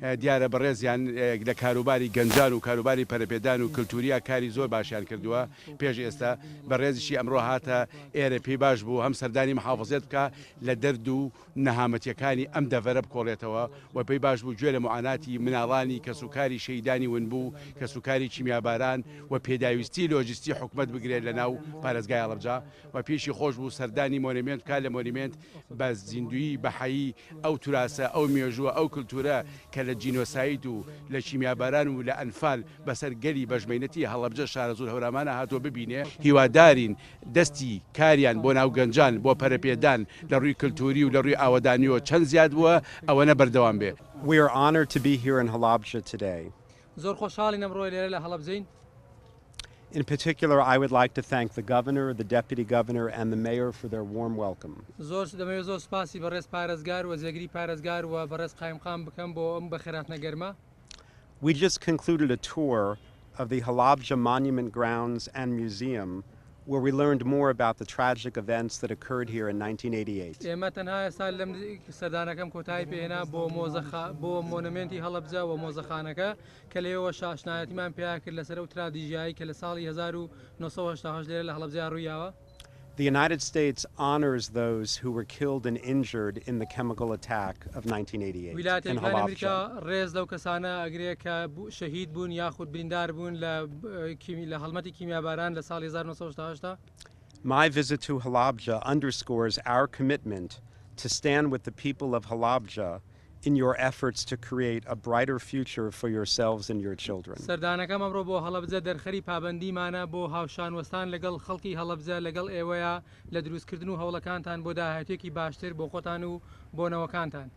دیارە بەڕێزیان لە کاروباری گەنجان و کاروباری پەرەپێدان و کللتوریا کاری زۆر باشیان کردووە پێش ئێستا بەڕێزیشی ئەمڕۆ هاتە ئێرە پێی باش بوو هەم سەردانی محافظێت بکە لە دەرد و نەهامەتیەکانی ئەم دەڤەرە بکۆڵێتەوە و پێی باش بوو گوێ لە معاناتی مناڵانی کەسوکاری شەیدانی ونبوو کەسوکاری چیمیاباران و پێداویستی لۆجستی حکومت بگرێت لە ناو پارێزگای هەڵەبجە و پێشی خۆش بوو سەردانی مۆنیمنت بکات لە مۆنیمنت بە زیندوی بەحەیی ئەو توراسە ئەو مێژووە ئەو کللتورە کە لە جینۆساید و لە چیمیاباران و لە ئەنفال بەسەر گەلی بەژمێنەتی هەڵەبجە شارە زۆر هەورامانە هاتۆ ببینێ هیوادارین دەستی کاریان بۆ ناو گەنجان بۆ پەرەپێدان لە ڕووی کللتوری و لە ڕووی ئاوەدانیەوە چەند زیاد بووە ئەوەنە بەردەوام بێ. We are honored to be here in Halabja today. زۆر خۆشحاڵین ئەمڕۆ لێرە لە هەڵەبجەین. In particular, I would like to thank the governor, the deputy governor, and the mayor for their warm welcome. زۆر دەمەوێت زۆر سپاسی بەڕێز پارێزگار و زێگری پارێزگار و بەڕێز قایمقام بکەم بۆ ئەم بەخێرهاتنە گەرمە. We just concluded a tour of the Halabja Monument Grounds and Museum, where we learned more about the tragic events that occurred here in 1988. ئێمە تەنها ئێستا لەم سەردانەکەم کۆتایی پێهێنا بۆ مۆنومنتی هەڵەبجە و مۆزەخانەکە کە لێەوە شاشنایەتیمان پێیا کرد لەسەر ئەو ترادیژیایی کە لە ساڵی 1970 لێرە لە هەڵەبجە ڕوویاوە. The United States honors those who were killed and injured in the chemical attack of 1988 in ویلایەتەکانی ئەمریکا Halabja. ڕێز لەو کەسانە ئەگرێ کە شەهید بوون یاخود بریندار بوون لە هەڵمەتی کیمیاباران لە ساڵی 1970. My visit to Halabja underscores our commitment to stand with the people of Halabja in your efforts to create a brighter future for yourselves and your children. سەردانەکەم ئەمڕۆ بۆ هەڵەبجە دەرخەری پابەندیمانە بۆ هاوشانوەستان لەگەڵ خەڵکی هەڵەبجە لەگەڵ ئێوەیە لە دروستکردن و هەوڵەکانتان بۆ داهاتوێکی باشتر بۆ خۆتان و بۆ نەوەکانتان.